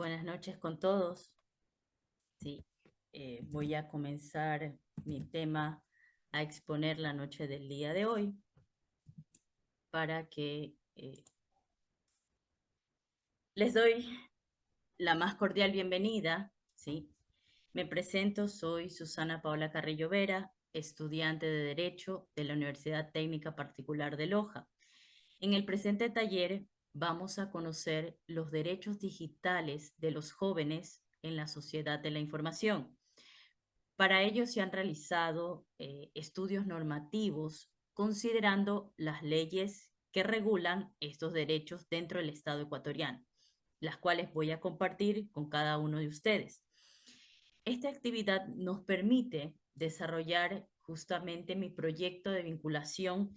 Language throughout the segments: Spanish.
Buenas noches con todos. Sí, voy a comenzar mi tema a exponer la noche del día de hoy para que les doy la más cordial bienvenida. Sí, me presento, soy Susana Paola Carrillo Vera, estudiante de Derecho de la Universidad Técnica Particular de Loja. En el presente taller vamos a conocer los derechos digitales de los jóvenes en la sociedad de la información. Para ello se han realizado estudios normativos considerando las leyes que regulan estos derechos dentro del Estado ecuatoriano, las cuales voy a compartir con cada uno de ustedes. Esta actividad nos permite desarrollar justamente mi proyecto de vinculación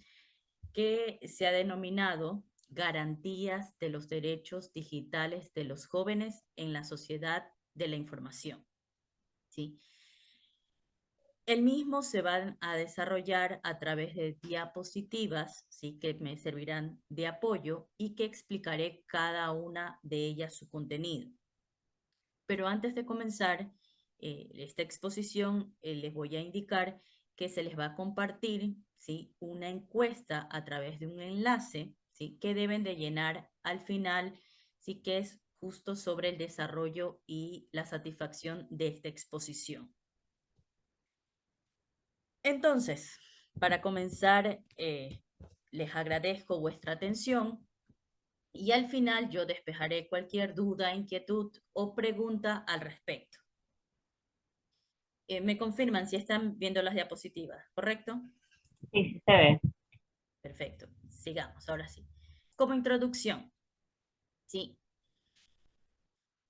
que se ha denominado Garantías de los Derechos Digitales de los Jóvenes en la Sociedad de la Información. ¿Sí? El mismo se va a desarrollar a través de diapositivas, ¿sí? Que me servirán de apoyo y que explicaré cada una de ellas su contenido. Pero antes de comenzar esta exposición, les voy a indicar que se les va a compartir, ¿sí? Una encuesta a través de un enlace, ¿sí? Que deben de llenar al final, ¿sí? Que es justo sobre el desarrollo y la satisfacción de esta exposición. Entonces, para comenzar, les agradezco vuestra atención y al final yo despejaré cualquier duda, inquietud o pregunta al respecto. Me confirman si están viendo las diapositivas, ¿correcto? Sí, sí se ve. Perfecto, sigamos, ahora sí. Como introducción, ¿sí?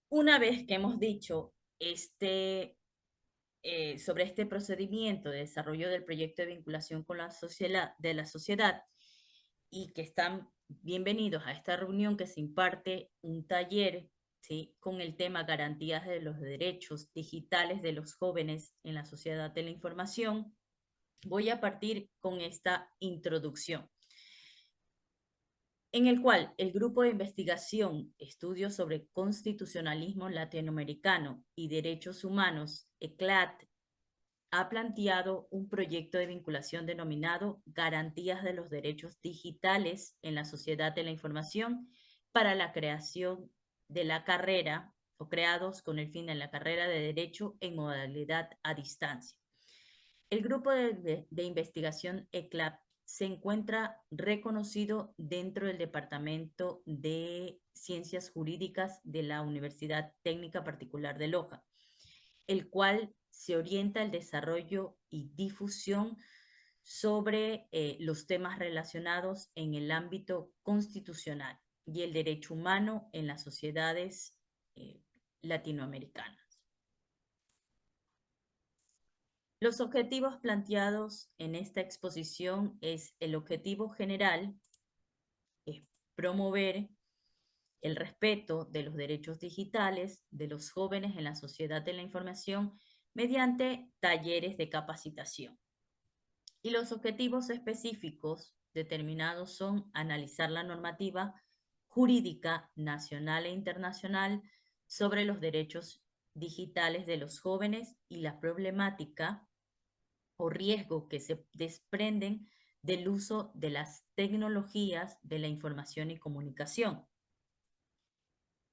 Una vez que hemos dicho sobre este procedimiento de desarrollo del proyecto de vinculación con la sociedad y que están bienvenidos a esta reunión que se imparte un taller, ¿sí? Con el tema Garantías de los Derechos Digitales de los Jóvenes en la Sociedad de la Información. Voy a partir con esta introducción, en el cual el grupo de investigación Estudios sobre Constitucionalismo Latinoamericano y Derechos Humanos, ECLAT, ha planteado un proyecto de vinculación denominado Garantías de los Derechos Digitales en la Sociedad de la Información para la creación de la carrera o creados con el fin de la carrera de Derecho en modalidad a distancia. El grupo de investigación ECLAP se encuentra reconocido dentro del Departamento de Ciencias Jurídicas de la Universidad Técnica Particular de Loja, el cual se orienta al desarrollo y difusión sobre los temas relacionados en el ámbito constitucional y el derecho humano en las sociedades eh, latinoamericanas. Los objetivos planteados en esta exposición es el objetivo general, es promover el respeto de los derechos digitales de los jóvenes en la sociedad de la información mediante talleres de capacitación. Y los objetivos específicos determinados son analizar la normativa jurídica nacional e internacional sobre los derechos digitales de los jóvenes y la problemática o riesgo que se desprenden del uso de las tecnologías de la información y comunicación.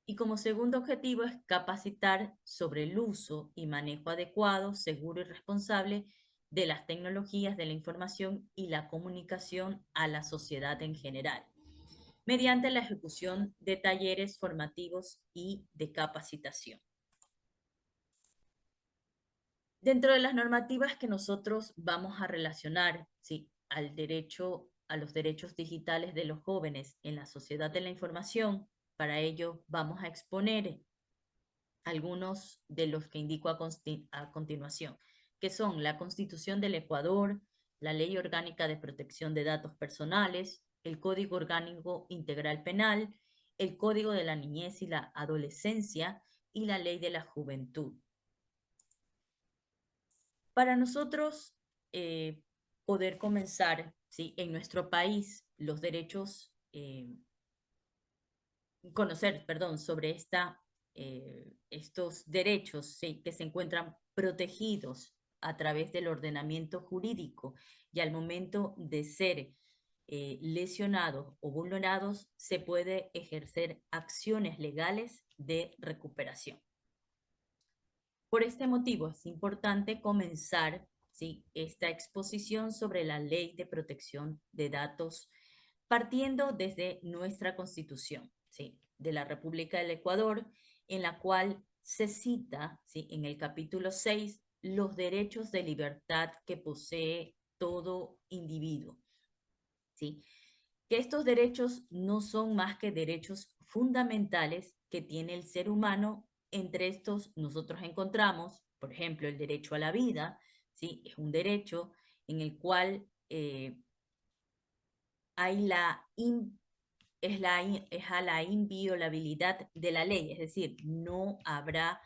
Y como segundo objetivo es capacitar sobre el uso y manejo adecuado, seguro y responsable de las tecnologías de la información y la comunicación a la sociedad en general, mediante la ejecución de talleres formativos y de capacitación. Dentro de las normativas que nosotros vamos a relacionar, ¿sí? A los derechos digitales de los jóvenes en la sociedad de la información, para ello vamos a exponer algunos de los que indico a continuación, que son la Constitución del Ecuador, la Ley Orgánica de Protección de Datos Personales, el Código Orgánico Integral Penal, el Código de la Niñez y la Adolescencia y la Ley de la Juventud. Para nosotros poder comenzar, ¿sí? En nuestro país los derechos, conocer, perdón, sobre esta estos derechos, ¿sí?, que se encuentran protegidos a través del ordenamiento jurídico y al momento de ser lesionados o vulnerados, se puede ejercer acciones legales de recuperación. Por este motivo es importante comenzar, ¿sí?, esta exposición sobre la Ley de Protección de Datos partiendo desde nuestra Constitución, ¿sí?, de la República del Ecuador, en la cual se cita, ¿sí?, en el capítulo 6 los derechos de libertad que posee todo individuo, ¿sí? Que estos derechos no son más que derechos fundamentales que tiene el ser humano. Entre estos nosotros encontramos, por ejemplo, el derecho a la vida, ¿sí? Es un derecho en el cual hay es a la inviolabilidad de la ley, es decir, no habrá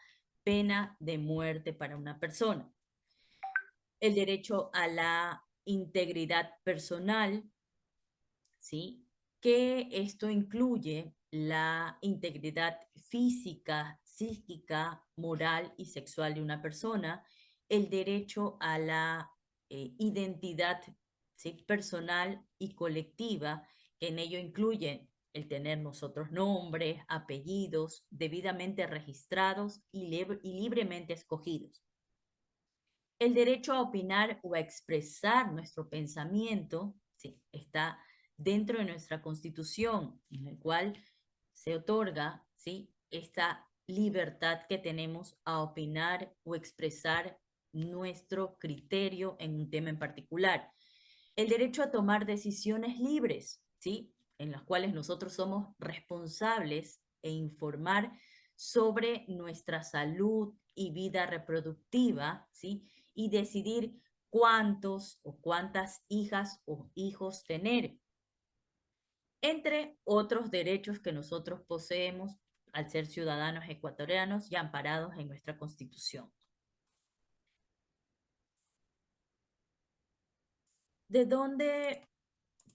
pena de muerte para una persona. El derecho a la integridad personal, ¿sí?, que esto incluye la integridad física, psíquica, moral y sexual de una persona, el derecho a la identidad, ¿sí?, personal y colectiva, que en ello incluye el tener nosotros nombres, apellidos debidamente registrados y libremente escogidos. El derecho a opinar o a expresar nuestro pensamiento, sí, está dentro de nuestra Constitución, en el cual se otorga, ¿sí?, esta libertad que tenemos a opinar o expresar nuestro criterio en un tema en particular. El derecho a tomar decisiones libres, ¿sí?, en las cuales nosotros somos responsables e informar sobre nuestra salud y vida reproductiva, ¿sí?, y decidir cuántos o cuántas hijas o hijos tener, entre otros derechos que nosotros poseemos al ser ciudadanos ecuatorianos y amparados en nuestra Constitución. ¿De dónde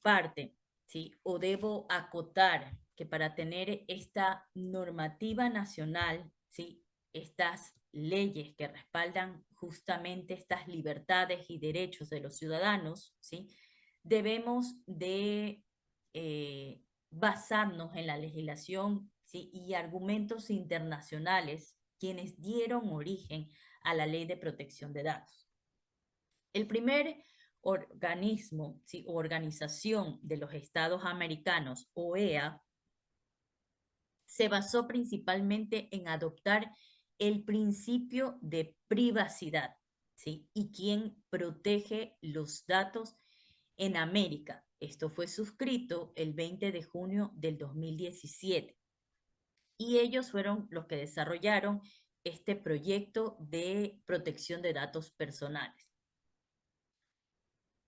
parte, sí, o debo acotar que para tener esta normativa nacional, sí, estas leyes que respaldan justamente estas libertades y derechos de los ciudadanos, sí, debemos de basarnos en la legislación, sí, y argumentos internacionales quienes dieron origen a la Ley de Protección de Datos? El primer organismo, ¿sí?, o organización de los Estados Americanos, OEA, se basó principalmente en adoptar el principio de privacidad, ¿sí?, y quien protege los datos en América. Esto fue suscrito el 20 de junio del 2017 y ellos fueron los que desarrollaron este proyecto de protección de datos personales.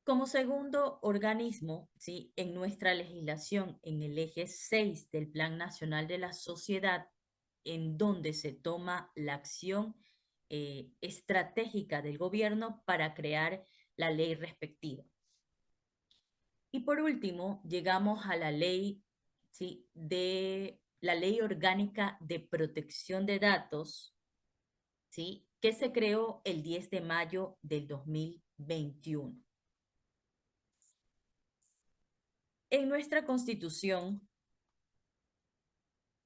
Como segundo organismo, ¿sí?, en nuestra legislación, en el eje 6 del Plan Nacional de la Sociedad, en donde se toma la acción estratégica del gobierno para crear la ley respectiva. Y por último, llegamos a la ley, ¿sí?, de la Ley Orgánica de Protección de Datos, ¿sí?, que se creó el 10 de mayo del 2021. En nuestra Constitución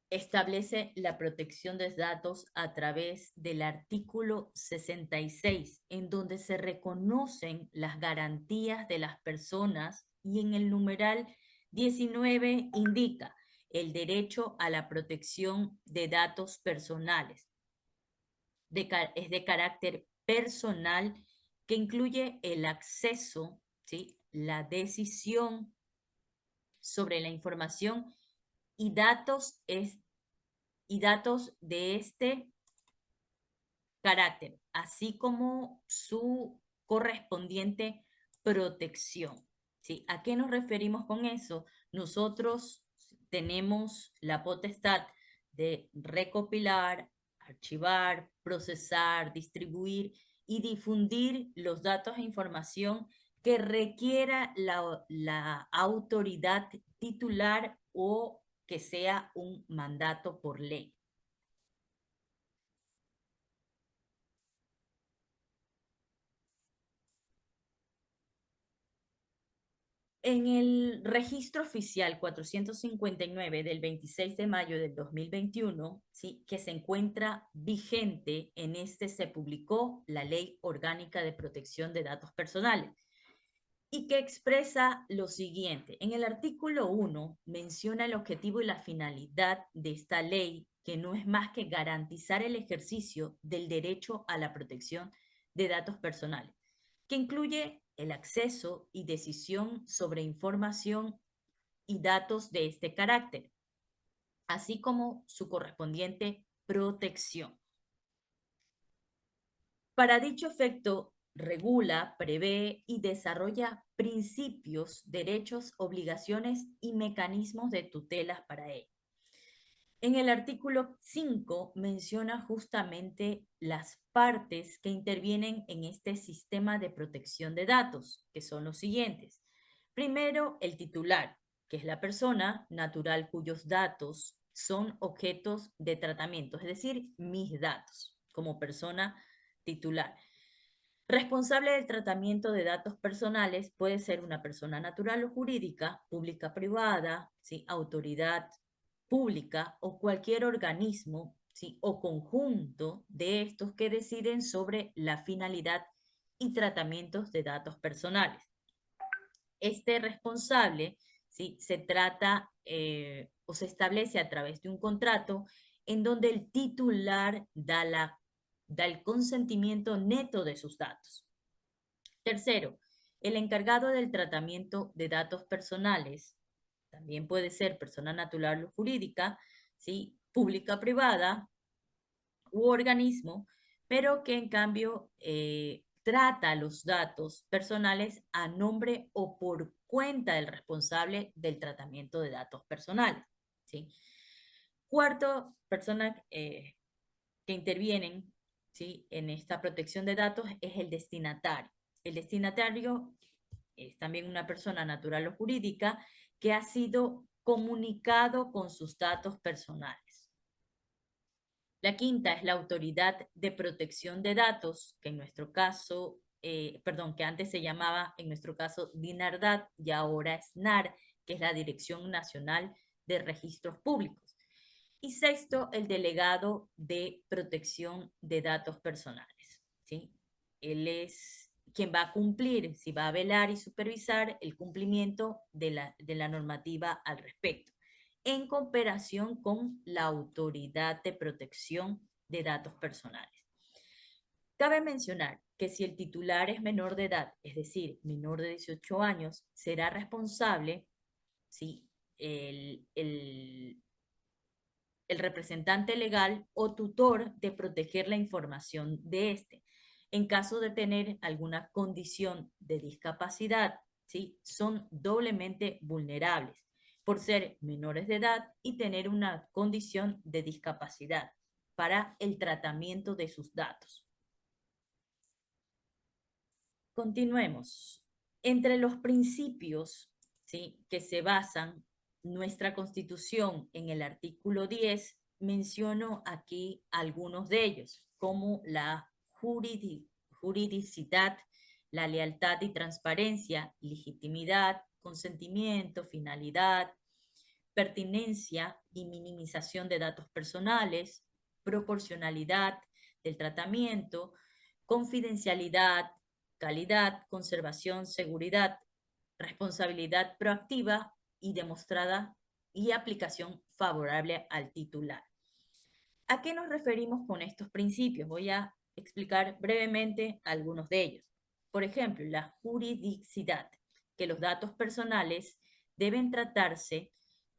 establece la protección de datos a través del artículo 66, en donde se reconocen las garantías de las personas, y en el numeral 19 indica el derecho a la protección de datos personales. Es de carácter personal, que incluye el acceso, ¿sí?, la decisión sobre la información y datos de este carácter, así como su correspondiente protección, ¿sí? ¿A qué nos referimos con eso? Nosotros tenemos la potestad de recopilar, archivar, procesar, distribuir y difundir los datos e información que requiera la autoridad titular o que sea un mandato por ley. En el registro oficial 459 del 26 de mayo del 2021, ¿sí?, que se encuentra vigente, en este se publicó la Ley Orgánica de Protección de Datos Personales y que expresa lo siguiente. En el artículo 1 menciona el objetivo y la finalidad de esta ley, que no es más que garantizar el ejercicio del derecho a la protección de datos personales, que incluye el acceso y decisión sobre información y datos de este carácter, así como su correspondiente protección. Para dicho efecto, regula, prevé y desarrolla principios, derechos, obligaciones y mecanismos de tutela para ello. En el artículo 5 menciona justamente las partes que intervienen en este sistema de protección de datos, que son los siguientes. Primero, el titular, que es la persona natural cuyos datos son objetos de tratamiento, es decir, mis datos como persona titular. Responsable del tratamiento de datos personales puede ser una persona natural o jurídica, pública, privada, ¿sí?, autoridad pública o cualquier organismo, ¿sí?, o conjunto de estos que deciden sobre la finalidad y tratamientos de datos personales. Este responsable, ¿sí?, se trata o se establece a través de un contrato en donde el titular da el consentimiento neto de sus datos. Tercero, el encargado del tratamiento de datos personales también puede ser persona natural o jurídica, ¿sí?, pública, privada u organismo, pero que en cambio trata los datos personales a nombre o por cuenta del responsable del tratamiento de datos personales, ¿sí? Cuarto, personas que intervienen, ¿sí?, en esta protección de datos es el destinatario. El destinatario es también una persona natural o jurídica que ha sido comunicado con sus datos personales. La quinta es la Autoridad de Protección de Datos, que en nuestro caso, que antes se llamaba, en nuestro caso, DINARDAT, y ahora es NAR, que es la Dirección Nacional de Registros Públicos. Y sexto, el Delegado de Protección de Datos Personales, ¿sí? Él es quien va a cumplir, si va a velar y supervisar el cumplimiento de la normativa al respecto, en cooperación con la Autoridad de Protección de Datos Personales. Cabe mencionar que si el titular es menor de edad, es decir, menor de 18 años, será responsable, ¿sí?, el representante legal o tutor de proteger la información de este. En caso de tener alguna condición de discapacidad, ¿sí?, son doblemente vulnerables por ser menores de edad y tener una condición de discapacidad para el tratamiento de sus datos. Continuemos. Entre los principios, ¿sí?, que se basan nuestra Constitución en el artículo 10, menciono aquí algunos de ellos, como la juridicidad, la lealtad y transparencia, legitimidad, consentimiento, finalidad, pertinencia y minimización de datos personales, proporcionalidad del tratamiento, confidencialidad, calidad, conservación, seguridad, responsabilidad proactiva y demostrada y aplicación favorable al titular. ¿A qué nos referimos con estos principios? Voy a explicar brevemente algunos de ellos. Por ejemplo, la juridicidad, que los datos personales deben tratarse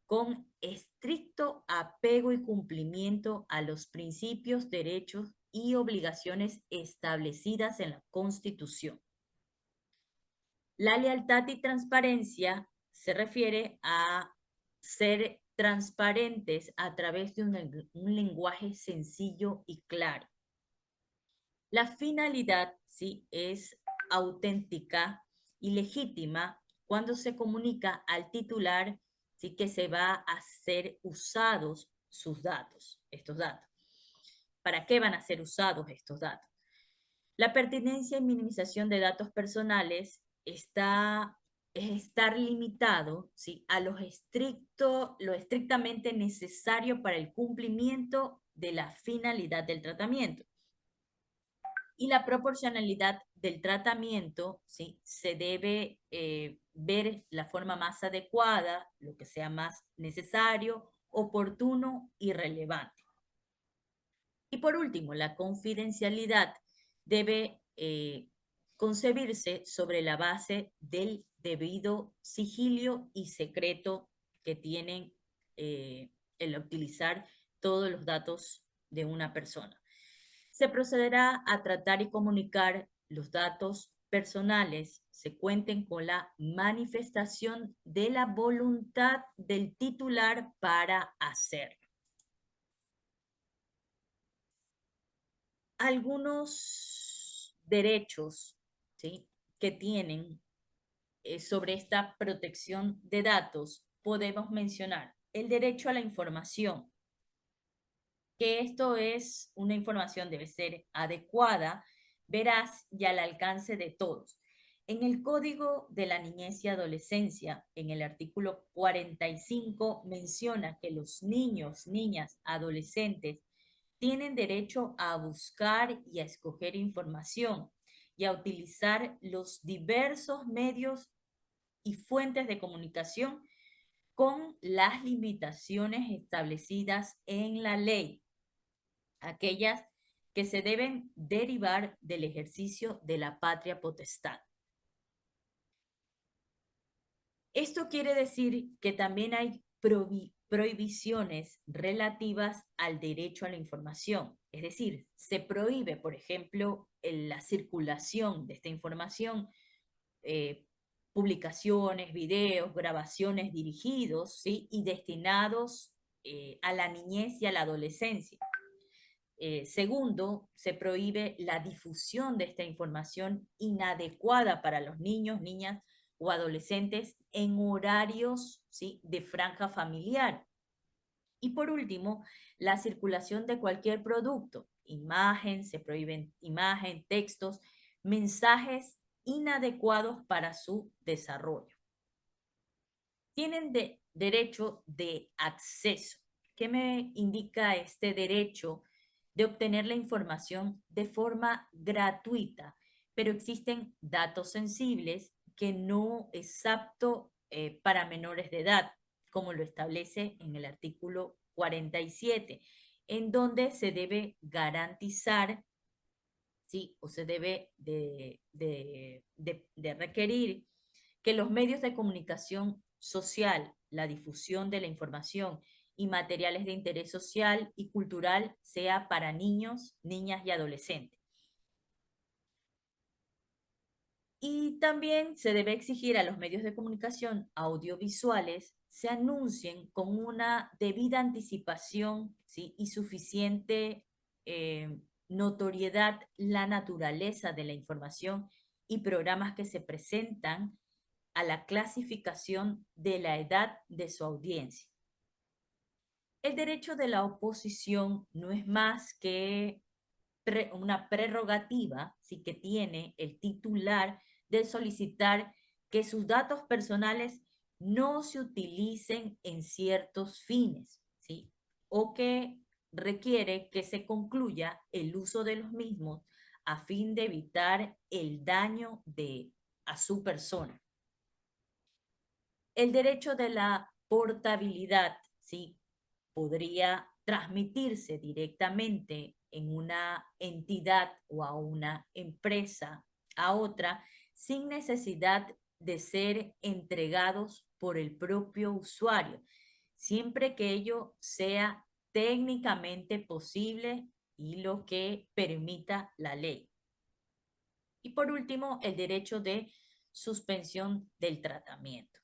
con estricto apego y cumplimiento a los principios, derechos y obligaciones establecidas en la Constitución. La lealtad y transparencia se refiere a ser transparentes a través de un lenguaje sencillo y claro. La finalidad, ¿sí?, es auténtica y legítima cuando se comunica al titular, ¿sí?, que se va a ser usados sus datos, estos datos. ¿Para qué van a ser usados estos datos? La pertinencia y minimización de datos personales está estar limitado, ¿sí?, a lo estrictamente necesario para el cumplimiento de la finalidad del tratamiento. Y la proporcionalidad del tratamiento, ¿sí?, se debe ver la forma más adecuada, lo que sea más necesario, oportuno y relevante. Y por último, la confidencialidad debe concebirse sobre la base del debido sigilio y secreto que tienen el utilizar todos los datos de una persona. Se procederá a tratar y comunicar los datos personales, se cuenten con la manifestación de la voluntad del titular para hacerlo. Algunos derechos, ¿sí?, que tienen sobre esta protección de datos, podemos mencionar el derecho a la información, que esto es una información debe ser adecuada, veraz y al alcance de todos. En el Código de la Niñez y Adolescencia, en el artículo 45, menciona que los niños, niñas, adolescentes tienen derecho a buscar y a escoger información y a utilizar los diversos medios y fuentes de comunicación con las limitaciones establecidas en la ley, aquellas que se deben derivar del ejercicio de la patria potestad. Esto quiere decir que también hay prohibiciones relativas al derecho a la información. Es decir, se prohíbe, por ejemplo, la circulación de esta información, eh, publicaciones, videos, grabaciones dirigidos, ¿sí?, y destinados a la niñez y a la adolescencia. Segundo, se prohíbe la difusión de esta información inadecuada para los niños, niñas o adolescentes en horarios, ¿sí?, de franja familiar. Y por último, la circulación de cualquier producto, imagen, se prohíben imagen, textos, mensajes inadecuados para su desarrollo. Tienen derecho de acceso. ¿Qué me indica este derecho de obtener la información de forma gratuita? Pero existen datos sensibles que no es apto para menores de edad, como lo establece en el artículo 47, en donde se debe garantizar, ¿sí?, o se debe de requerir que los medios de comunicación social, la difusión de la información y materiales de interés social y cultural sea para niños, niñas y adolescentes. Y también se debe exigir a los medios de comunicación audiovisuales se anuncien con una debida anticipación, ¿sí?, y suficiente notoriedad la naturaleza de la información y programas que se presentan a la clasificación de la edad de su audiencia. El derecho de la oposición no es más que una prerrogativa, sí, que tiene el titular de solicitar que sus datos personales no se utilicen en ciertos fines, ¿sí?, o que requiere que se concluya el uso de los mismos a fin de evitar el daño a su persona. El derecho de la portabilidad, ¿sí?, podría transmitirse directamente en una entidad o a una empresa a otra sin necesidad de ser entregados por el propio usuario, siempre que ello sea técnicamente posible y lo que permita la ley. Y por último, el derecho de suspensión del tratamiento.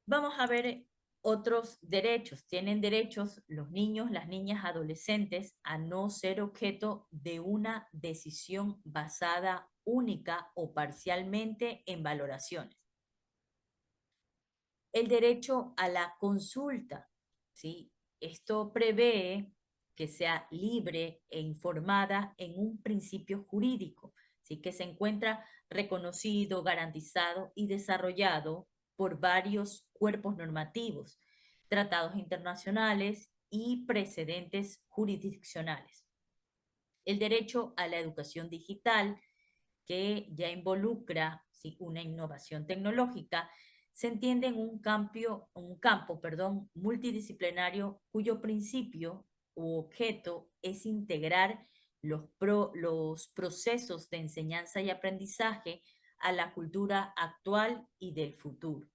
Vamos a ver otros derechos. Tienen derechos los niños, las niñas, adolescentes a no ser objeto de una decisión basada única o parcialmente en valoraciones. El derecho a la consulta, ¿sí? Esto prevé que sea libre e informada en un principio jurídico, ¿sí? Que se encuentra reconocido, garantizado y desarrollado por varios cuerpos normativos, tratados internacionales y precedentes jurisdiccionales. El derecho a la educación digital, que ya involucra, ¿sí?, una innovación tecnológica, se entiende en un campo, multidisciplinario cuyo principio u objeto es integrar los procesos de enseñanza y aprendizaje a la cultura actual y del futuro.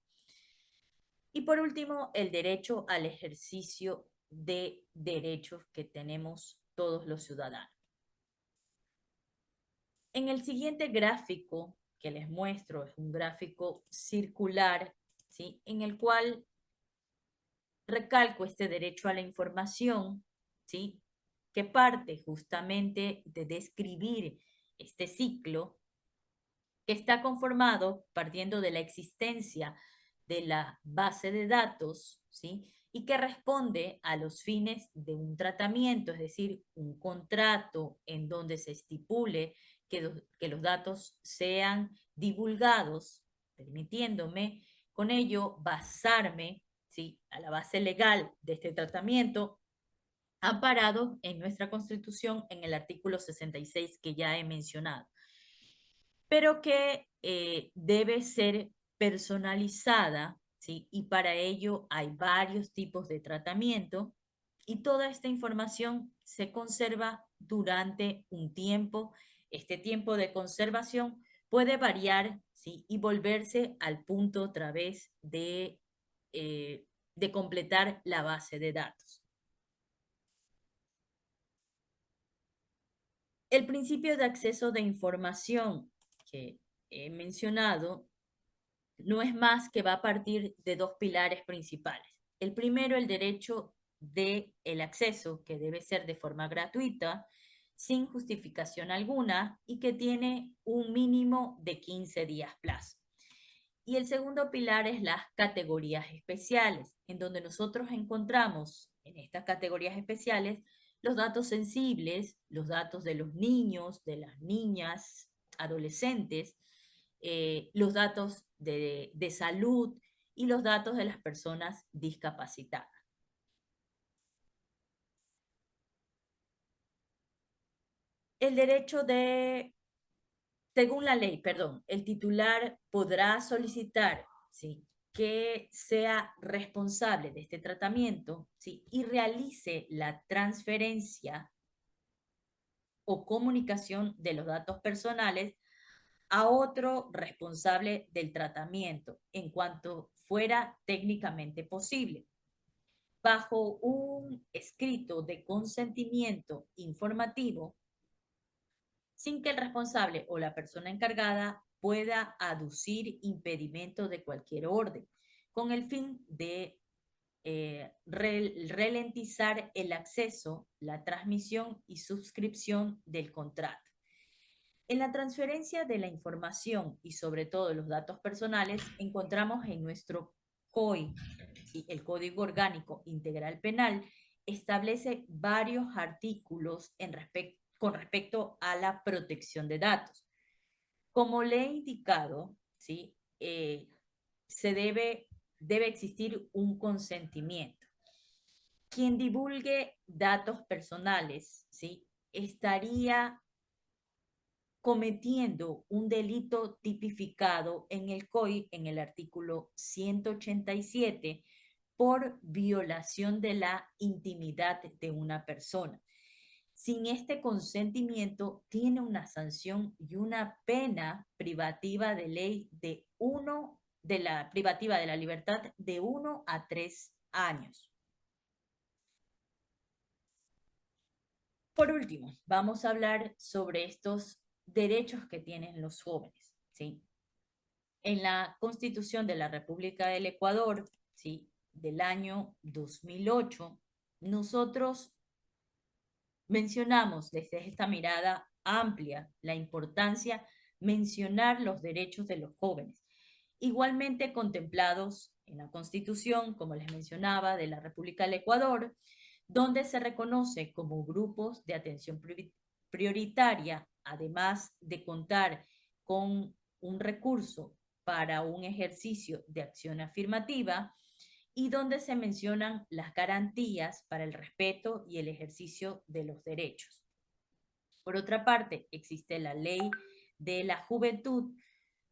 Y por último, el derecho al ejercicio de derechos que tenemos todos los ciudadanos. En el siguiente gráfico que les muestro, es un gráfico circular, ¿sí?, en el cual recalco este derecho a la información, ¿sí?, que parte justamente de describir este ciclo que está conformado partiendo de la existencia de la base de datos, ¿sí?, y que responde a los fines de un tratamiento, es decir, un contrato en donde se estipule que los datos sean divulgados, permitiéndome con ello basarme, ¿sí?, a la base legal de este tratamiento, amparado en nuestra Constitución en el artículo 66 que ya he mencionado, pero que debe ser personalizada, ¿sí? Y para ello hay varios tipos de tratamiento y toda esta información se conserva durante un tiempo. Este tiempo de conservación puede variar, ¿sí?, y volverse al punto otra vez de completar la base de datos. El principio de acceso de información que he mencionado no es más que va a partir de dos pilares principales. El primero, el derecho del acceso, que debe ser de forma gratuita, sin justificación alguna y que tiene un mínimo de 15 días plazo. Y el segundo pilar es las categorías especiales, en donde nosotros encontramos en estas categorías especiales los datos sensibles, los datos de los niños, de las niñas, adolescentes, los datos de salud y los datos de las personas discapacitadas. El derecho de, según la ley, perdón, el titular podrá solicitar, ¿sí?, que sea responsable de este tratamiento, ¿sí?, y realice la transferencia o comunicación de los datos personales a otro responsable del tratamiento en cuanto fuera técnicamente posible, bajo un escrito de consentimiento informativo, sin que el responsable o la persona encargada pueda aducir impedimento de cualquier orden, con el fin de ralentizar el acceso, la transmisión y suscripción del contrato. En la transferencia de la información y sobre todo los datos personales, encontramos en nuestro COI, ¿sí?, el Código Orgánico Integral Penal, establece varios artículos con respecto a la protección de datos. Como le he indicado, ¿sí?, debe existir un consentimiento. Quien divulgue datos personales, ¿sí?, estaría cometiendo un delito tipificado en el COI, en el artículo 187, por violación de la intimidad de una persona. Sin este consentimiento, tiene una sanción y una pena privativa de ley privativa de la libertad de 1 a 3 años. Por último, vamos a hablar sobre estos derechos que tienen los jóvenes, ¿sí? En la Constitución de la República del Ecuador, ¿sí?, del año 2008, nosotros mencionamos desde esta mirada amplia la importancia mencionar los derechos de los jóvenes, igualmente contemplados en la Constitución, como les mencionaba, de la República del Ecuador, donde se reconoce como grupos de atención prioritaria, además de contar con un recurso para un ejercicio de acción afirmativa, y donde se mencionan las garantías para el respeto y el ejercicio de los derechos. Por otra parte, existe la ley de la juventud,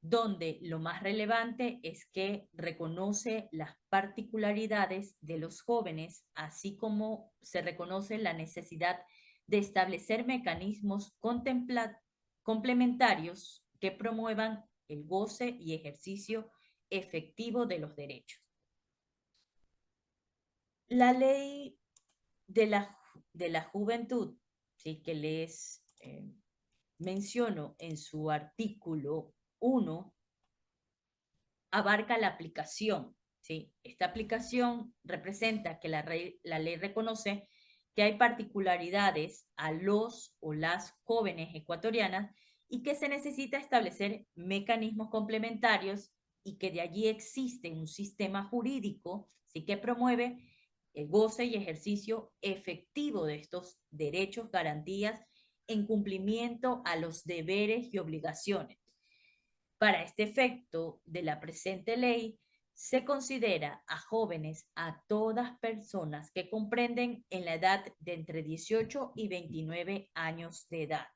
donde lo más relevante es que reconoce las particularidades de los jóvenes, así como se reconoce la necesidad de establecer mecanismos complementarios que promuevan el goce y ejercicio efectivo de los derechos. La ley de la juventud, ¿sí?, que les menciono en su artículo 1, abarca la aplicación, ¿sí? Esta aplicación representa que la ley reconoce que hay particularidades a los o las jóvenes ecuatorianas y que se necesita establecer mecanismos complementarios y que de allí existe un sistema jurídico, ¿sí?, que promueve el goce y ejercicio efectivo de estos derechos, garantías en cumplimiento a los deberes y obligaciones. Para este efecto de la presente ley, se considera a jóvenes a todas personas que comprenden en la edad de entre 18 y 29 años de edad.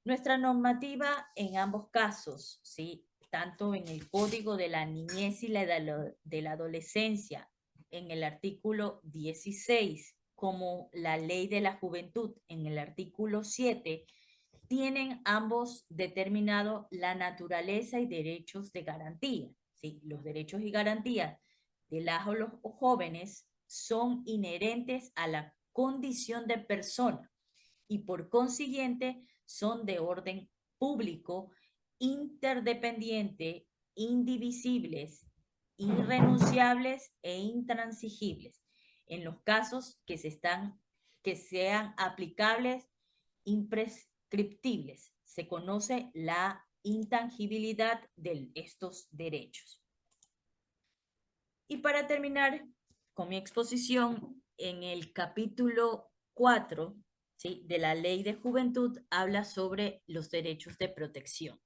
Nuestra normativa en ambos casos, ¿sí?, tanto en el Código de la Niñez y de la Adolescencia, en el artículo 16, como la Ley de la Juventud, en el artículo 7, tienen ambos determinado la naturaleza y derechos de garantía, ¿sí? Los derechos y garantías de las o los jóvenes son inherentes a la condición de persona y por consiguiente son de orden público, interdependiente, indivisibles, irrenunciables e intransigibles en los casos que sean aplicables, imprescriptibles. Se conoce la intangibilidad de estos derechos. Y para terminar con mi exposición, en el capítulo 4, ¿sí?, de la Ley de Juventud habla sobre los derechos de protección.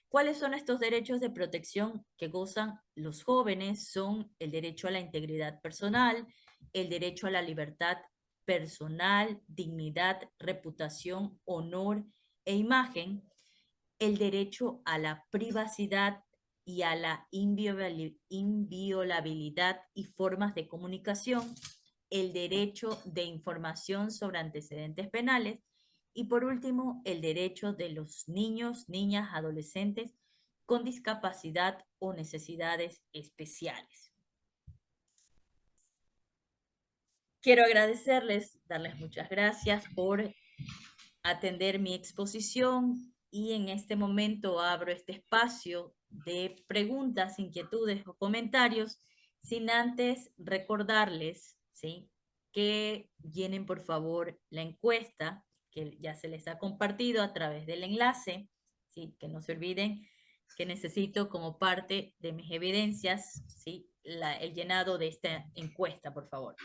¿Cuáles son estos derechos de protección que gozan los jóvenes? Son el derecho a la integridad personal, el derecho a la libertad personal, dignidad, reputación, honor e imagen, el derecho a la privacidad y a la inviolabilidad y formas de comunicación, el derecho de información sobre antecedentes penales y por último el derecho de los niños, niñas, adolescentes con discapacidad o necesidades especiales. Quiero agradecerles, darles muchas gracias por atender mi exposición y en este momento abro este espacio de preguntas, inquietudes o comentarios, sin antes recordarles, ¿sí?, que llenen por favor la encuesta que ya se les ha compartido a través del enlace, ¿sí?, que no se olviden que necesito como parte de mis evidencias, ¿sí?, el llenado de esta encuesta, por favor.